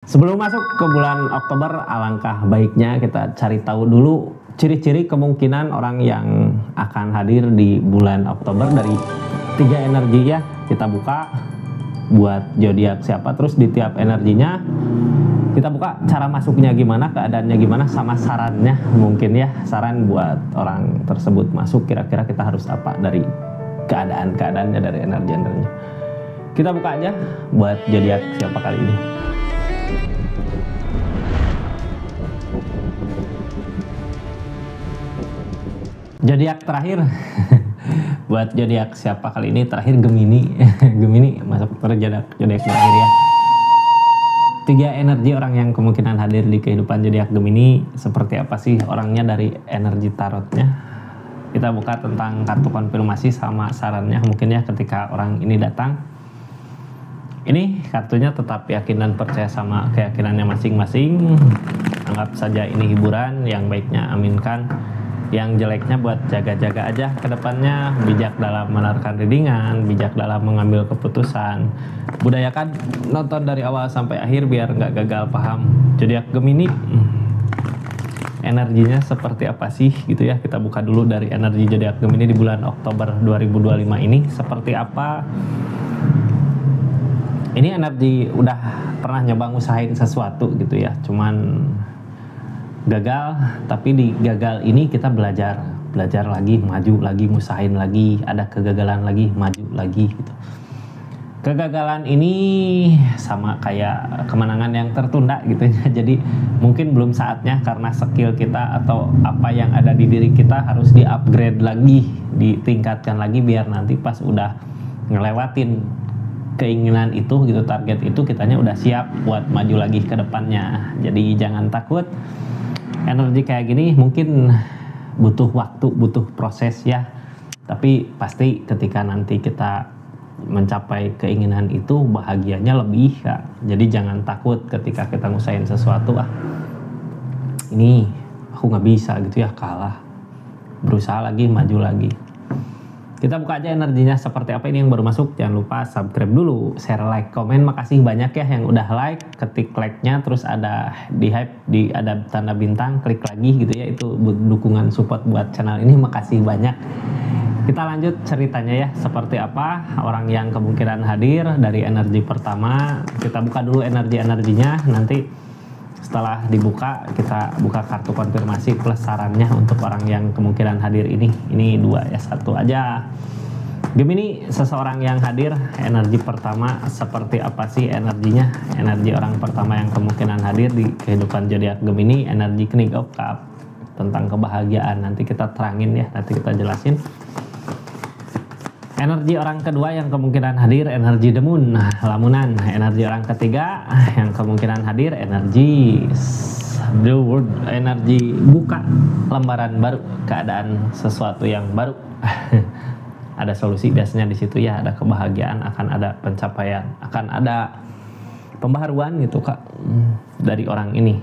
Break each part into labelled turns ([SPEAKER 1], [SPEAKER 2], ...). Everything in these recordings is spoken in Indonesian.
[SPEAKER 1] Sebelum masuk ke bulan Oktober, alangkah baiknya kita cari tahu dulu ciri-ciri kemungkinan orang yang akan hadir di bulan Oktober dari 3 energi ya. Kita buka buat zodiak siapa, terus di tiap energinya kita buka cara masuknya gimana, keadaannya gimana, sama sarannya mungkin ya. Saran buat orang tersebut masuk, kira-kira kita harus apa dari keadaannya, dari energi-energinya. Kita buka aja buat zodiak siapa kali ini. Zodiak terakhir buat zodiak siapa kali ini terakhir Gemini. Gemini masuk ke zodiak terakhir ya. 3 energi orang yang kemungkinan hadir di kehidupan zodiak Gemini. Seperti apa sih orangnya dari energi tarotnya? Kita buka tentang kartu konfirmasi sama sarannya mungkin ya ketika orang ini datang. Ini kartunya tetap yakin dan percaya sama keyakinannya masing-masing. Anggap saja ini hiburan, yang baiknya aminkan. Yang jeleknya buat jaga-jaga aja ke depannya, bijak dalam menaruhkan readingan, bijak dalam mengambil keputusan. Budayakan nonton dari awal sampai akhir biar nggak gagal paham. Zodiak Gemini, energinya seperti apa sih gitu ya. Kita buka dulu dari energi zodiak Gemini di bulan Oktober 2025 ini seperti apa. Ini energi udah pernah nyoba ngusahain sesuatu gitu ya, cuman gagal, tapi di gagal ini kita belajar lagi, maju lagi, ngusahain lagi, ada kegagalan lagi, maju lagi gitu. Kegagalan ini sama kayak kemenangan yang tertunda gitu ya. Jadi mungkin belum saatnya karena skill kita atau apa yang ada di diri kita harus di-upgrade lagi, ditingkatkan lagi biar nanti pas udah ngelewatin keinginan itu gitu, target itu, kitanya udah siap buat maju lagi ke depannya. Jadi jangan takut. Energi kayak gini mungkin butuh waktu, butuh proses ya. Tapi pasti ketika nanti kita mencapai keinginan itu bahagianya lebih ya. Jadi jangan takut ketika kita ngusahain sesuatu, ini aku nggak bisa gitu ya, kalah. Berusaha lagi, maju lagi. Kita buka aja energinya seperti apa. Ini yang baru masuk, jangan lupa subscribe dulu, share, like, komen. Makasih banyak ya yang udah like, ketik like-nya, terus ada di hype, ada tanda bintang, klik lagi gitu ya. Itu dukungan support buat channel ini, makasih banyak. Kita lanjut ceritanya ya, seperti apa orang yang kemungkinan hadir dari energi pertama. Kita buka dulu energi-energinya, nanti setelah dibuka kita buka kartu konfirmasi plus sarannya untuk orang yang kemungkinan hadir ini. Ini 2 ya, 1 aja. Gemini, seseorang yang hadir, energi pertama seperti apa sih energinya? Energi orang pertama yang kemungkinan hadir di kehidupan zodiak Gemini, energi King of Cups, tentang kebahagiaan. Nanti kita terangin ya, nanti kita jelasin. Energi orang kedua yang kemungkinan hadir, energi The Moon, lamunan. Energi orang ketiga yang kemungkinan hadir, energi The World, energi buka lembaran baru, keadaan sesuatu yang baru. Ada solusi biasanya di situ ya, ada kebahagiaan, akan ada pencapaian, akan ada pembaharuan gitu Kak dari orang ini.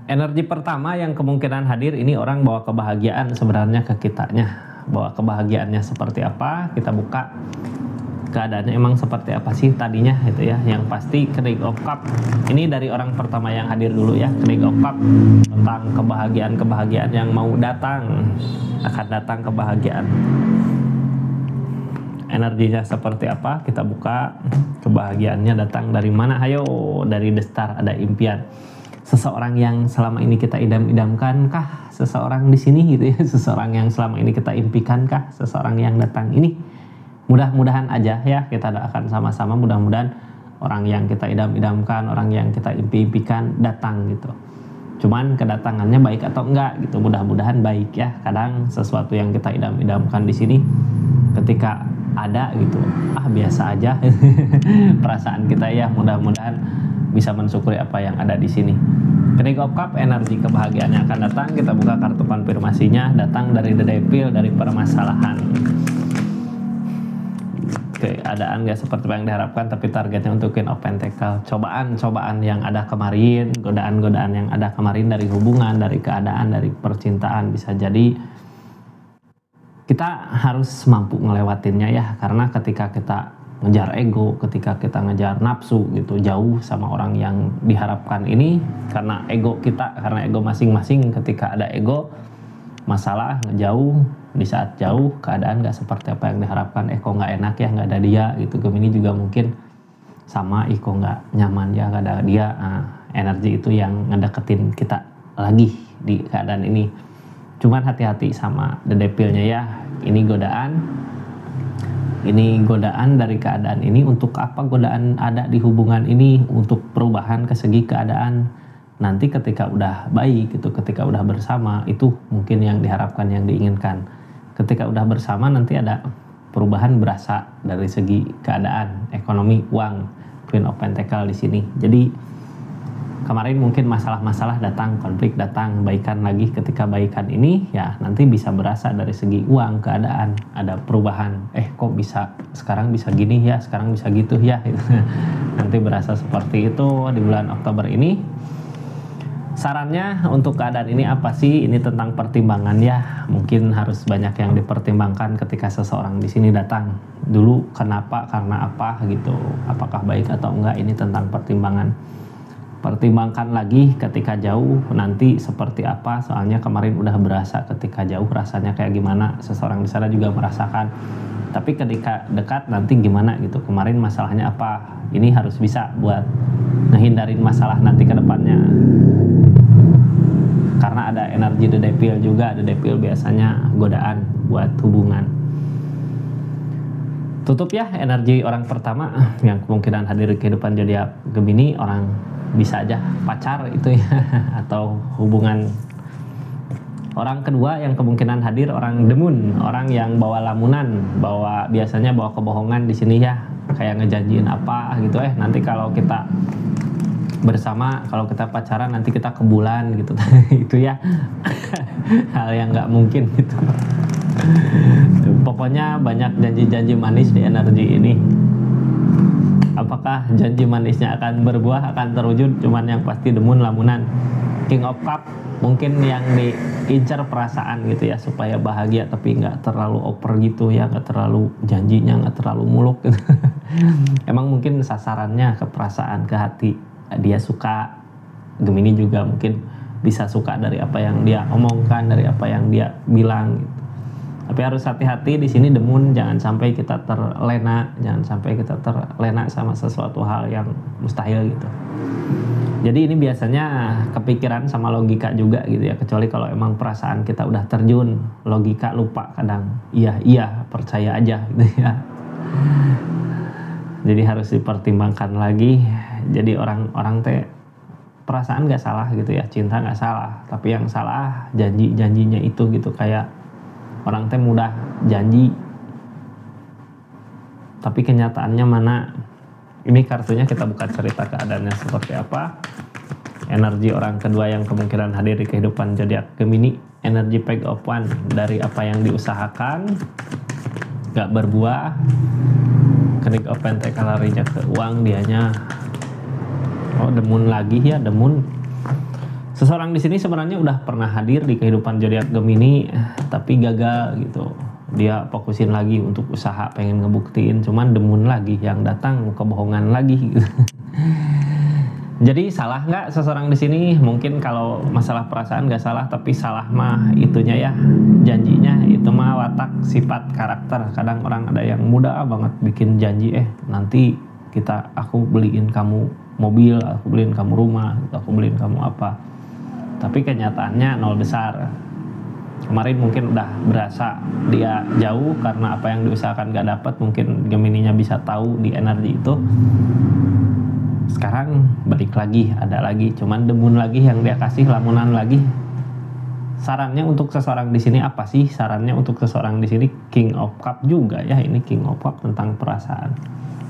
[SPEAKER 1] Energi pertama yang kemungkinan hadir ini orang bawa kebahagiaan sebenarnya ke kitanya. Bahwa kebahagiaannya seperti apa, kita buka keadaannya emang seperti apa sih tadinya gitu ya. Yang pasti King of Cups ini dari orang pertama yang hadir dulu ya. King of Cups tentang kebahagiaan yang mau datang, akan datang kebahagiaan. Energinya seperti apa, kita buka. Kebahagiaannya datang dari mana? Ayo, dari The Star, ada impian. Seseorang yang selama ini kita idam-idamkan kah? Seseorang di sini gitu ya, seseorang yang selama ini kita impikan kah? Seseorang yang datang ini, mudah-mudahan aja ya, kita doakan sama-sama mudah-mudahan orang yang kita idam-idamkan, orang yang kita impi-impikan datang gitu. Cuman kedatangannya baik atau enggak gitu, mudah-mudahan baik ya. Kadang sesuatu yang kita idam-idamkan di sini ketika ada gitu, biasa aja perasaan kita ya, mudah-mudahan bisa mensyukuri apa yang ada di sini. King of Cups, energi kebahagiaannya akan datang. Kita buka kartu konfirmasinya, datang dari The Devil, dari permasalahan. Keadaan gak seperti yang diharapkan, tapi targetnya untuk Queen of Pentacles. Cobaan-cobaan yang ada kemarin, godaan-godaan yang ada kemarin dari hubungan, dari keadaan, dari percintaan, bisa jadi kita harus mampu ngelewatinnya ya. Karena ketika kita ngejar ego, ketika kita ngejar nafsu gitu, jauh sama orang yang diharapkan ini karena ego kita, karena ego masing-masing. Ketika ada ego, masalah ngejauh, di saat jauh keadaan gak seperti apa yang diharapkan. Kok gak enak ya gak ada dia gitu. Gemini juga mungkin sama, kok gak nyaman ya gak ada dia. Energi itu yang ngedeketin kita lagi di keadaan ini. Cuman hati-hati sama the devilnya ya. Ini godaan dari keadaan ini. Untuk apa godaan ada di hubungan ini? Untuk perubahan ke segi keadaan. Nanti ketika udah baik gitu, ketika udah bersama, itu mungkin yang diharapkan, yang diinginkan. Ketika udah bersama nanti ada perubahan berasa dari segi keadaan, ekonomi, uang. Queen of Pentacle di sini. Jadi kemarin mungkin masalah-masalah datang, konflik datang, baikan lagi. Ketika baikan ini ya nanti bisa berasa dari segi uang, keadaan, ada perubahan. Kok bisa sekarang bisa gini ya, sekarang bisa gitu ya. Nanti berasa seperti itu di bulan Oktober ini. Sarannya untuk keadaan ini apa sih? Ini tentang pertimbangan ya. Mungkin harus banyak yang dipertimbangkan ketika seseorang di sini datang. Dulu kenapa, karena apa gitu. Apakah baik atau enggak, ini tentang pertimbangan. Pertimbangkan lagi ketika jauh nanti seperti apa. Soalnya kemarin udah berasa ketika jauh rasanya kayak gimana. Seseorang di sana juga merasakan. Tapi ketika dekat nanti gimana gitu. Kemarin masalahnya apa. Ini harus bisa buat ngehindarin masalah nanti ke depannya. Karena ada energi The Devil juga. The Devil biasanya godaan buat hubungan. Tutup ya energi orang pertama yang kemungkinan hadir di kehidupan zodiak Gemini. Orang bisa aja pacar itu ya, atau hubungan. Orang kedua yang kemungkinan hadir orang The Moon, orang yang bawa lamunan, biasanya bawa kebohongan di sini ya, kayak ngejanjiin apa gitu, nanti kalau kita bersama, kalau kita pacaran nanti kita ke bulan gitu. Itu ya hal yang nggak mungkin gitu. Pokoknya banyak janji-janji manis di energi ini. Apakah janji manisnya akan berbuah, akan terwujud? Cuman yang pasti The Moon lamunan. King of Cup mungkin yang diincar perasaan gitu ya, supaya bahagia tapi nggak terlalu over gitu ya, nggak terlalu janjinya, nggak terlalu muluk gitu. Emang mungkin sasarannya ke perasaan, ke hati. Dia suka, Gemini juga mungkin bisa suka dari apa yang dia omongkan, dari apa yang dia bilang gitu. Tapi harus hati-hati di sini The Moon, jangan sampai kita terlena, sama sesuatu hal yang mustahil gitu. Jadi ini biasanya kepikiran sama logika juga gitu ya, kecuali kalau emang perasaan kita udah terjun, logika lupa kadang. Iya, percaya aja gitu ya. Jadi harus dipertimbangkan lagi. Jadi orang teh perasaan gak salah gitu ya, cinta gak salah, tapi yang salah janjinya itu gitu. Kayak orang teh mudah janji tapi kenyataannya mana. Ini kartunya kita buka cerita keadaannya seperti apa. Energi orang kedua yang kemungkinan hadir di kehidupan zodiak Gemini, energi Page of Wands, dari apa yang diusahakan gak berbuah. King of Pentacle larinya ke uang, dianya The Moon lagi ya, The Moon. Seseorang di sini sebenarnya udah pernah hadir di kehidupan zodiak Gemini, tapi gagal gitu. Dia fokusin lagi untuk usaha, pengen ngebuktiin, cuman The Moon lagi yang datang, kebohongan lagi gitu. Jadi salah nggak seseorang di sini? Mungkin kalau masalah perasaan nggak salah, tapi salah mah itunya ya, janjinya. Itu mah watak, sifat, karakter. Kadang orang ada yang mudah banget bikin janji, nanti aku beliin kamu mobil, aku beliin kamu rumah, aku beliin kamu apa. Tapi kenyataannya nol besar. Kemarin mungkin udah berasa dia jauh karena apa yang diusahakan gak dapat. Mungkin Gemininya bisa tahu di energi itu. Sekarang balik lagi, ada lagi. Cuman The Moon lagi yang dia kasih, lamunan lagi. Sarannya untuk seseorang di sini apa sih? Sarannya untuk seseorang di sini King of Cup juga ya. Ini King of Cup tentang perasaan.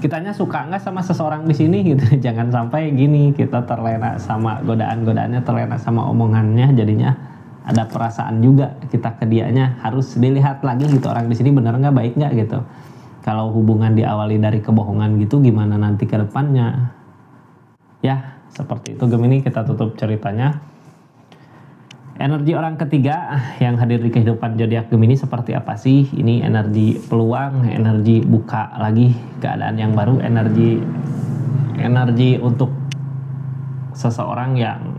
[SPEAKER 1] Kitanya suka nggak sama seseorang di sini gitu. Jangan sampai gini kita terlena sama godaan-godaannya, terlena sama omongannya, jadinya ada perasaan juga kita ke dianya. Harus dilihat lagi gitu, orang di sini bener nggak, baik nggak gitu. Kalau hubungan diawali dari kebohongan gitu, gimana nanti ke depannya? Ya seperti itu Gemini, kita tutup ceritanya. Energi orang ketiga yang hadir di kehidupan zodiak Gemini seperti apa sih? Ini energi peluang, energi buka lagi keadaan yang baru, energi untuk seseorang yang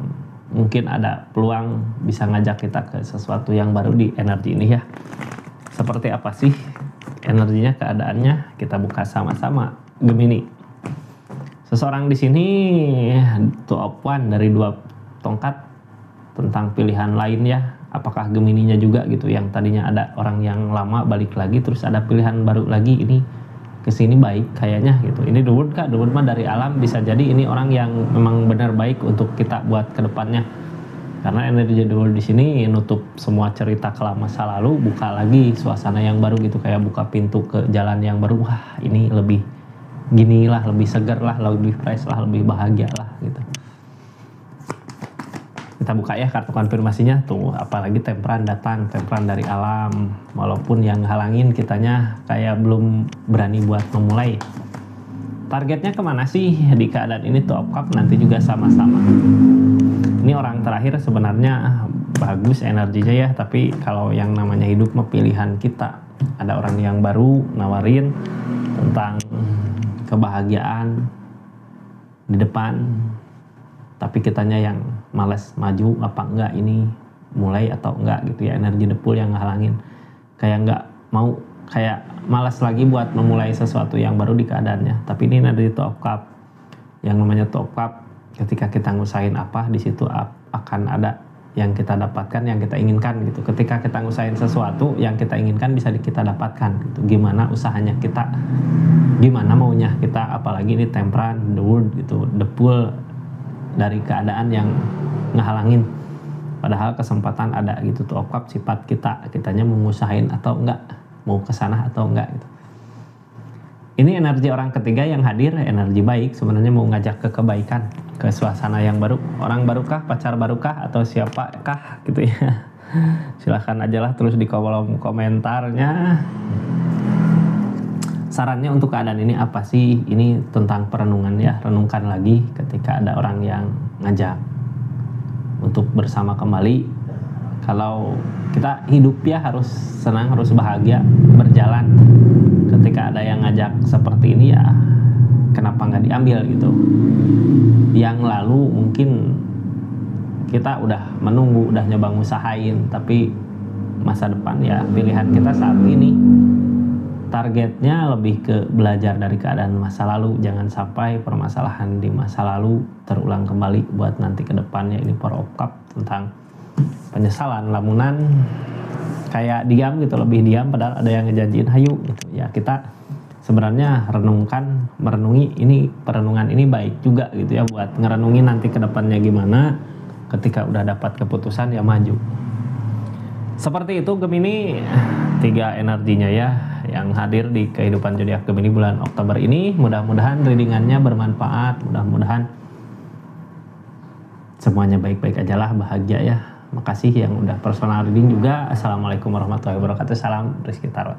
[SPEAKER 1] mungkin ada peluang bisa ngajak kita ke sesuatu yang baru di energi ini ya. Seperti apa sih energinya, keadaannya? Kita buka sama-sama Gemini. Seseorang di sini Two of Wands dari 2 tongkat tentang pilihan lain ya. Apakah Gemininya juga gitu yang tadinya ada orang yang lama balik lagi terus ada pilihan baru lagi, ini kesini baik kayaknya gitu. Ini The World Kak, The World mah dari alam, bisa jadi ini orang yang memang benar baik untuk kita buat kedepannya. Karena energi The World di sini nutup semua cerita kelam masa lalu, buka lagi suasana yang baru gitu, kayak buka pintu ke jalan yang baru. Wah ini lebih gini lah, lebih segar lah, lebih fresh lah, lebih bahagia lah gitu. Kita buka ya kartu konfirmasinya tuh, apalagi Temperan datang, Temperan dari alam, walaupun yang halangin kitanya kayak belum berani buat memulai. Targetnya kemana sih di keadaan ini? Tuh of Cup nanti juga sama-sama. Ini orang terakhir sebenarnya bagus energinya ya, tapi kalau yang namanya hidup mah pilihan kita. Ada orang yang baru nawarin tentang kebahagiaan di depan, tapi kitanya yang malas maju apa enggak, ini mulai atau enggak gitu ya. Energi depul yang ngehalangin, kayak enggak mau, kayak malas lagi buat memulai sesuatu yang baru di keadaannya. Tapi ini energi Two of Cup. Yang namanya Two of Cup, ketika kita ngusahain apa, di situ akan ada yang kita dapatkan, yang kita inginkan gitu. Ketika kita ngusahain sesuatu yang kita inginkan bisa kita dapatkan gitu. Gimana usahanya kita, gimana maunya kita, apalagi ini Temperan, The World gitu, depul dari keadaan yang ngehalangin, padahal kesempatan ada gitu. Tuh of Cup sifat kitanya mau ngusahain atau enggak, mau kesana atau enggak gitu. Ini energi orang ketiga yang hadir, energi baik, sebenarnya mau ngajak ke kebaikan, ke suasana yang baru. Orang barukah, pacar barukah, atau siapakah gitu ya. Silahkan aja lah terus di kolom komentarnya. Sarannya untuk keadaan ini apa sih? Ini tentang perenungan ya, renungkan lagi ketika ada orang yang ngajak untuk bersama kembali. Kalau kita hidup ya harus senang, harus bahagia, berjalan. Ketika ada yang ngajak seperti ini ya, kenapa nggak diambil gitu? Yang lalu mungkin kita udah menunggu, udah nyoba ngusahain, tapi masa depan ya pilihan kita saat ini. Targetnya lebih ke belajar dari keadaan masa lalu. Jangan sampai permasalahan di masa lalu terulang kembali buat nanti ke depannya. Ini Four of Cup tentang penyesalan, lamunan kayak diam gitu, lebih diam padahal ada yang ngejanjiin hayu gitu ya. Kita sebenarnya merenungi ini, perenungan ini baik juga gitu ya, buat ngerenungin nanti ke depannya gimana. Ketika udah dapat keputusan ya maju. Seperti itu Gemini, 3 energinya ya yang hadir di kehidupan zodiak Gemini bulan Oktober ini. Mudah-mudahan readingannya bermanfaat, mudah-mudahan semuanya baik-baik aja lah, bahagia ya. Makasih yang udah personal reading juga. Assalamualaikum warahmatullahi wabarakatuh. Salam Rizky Tarot.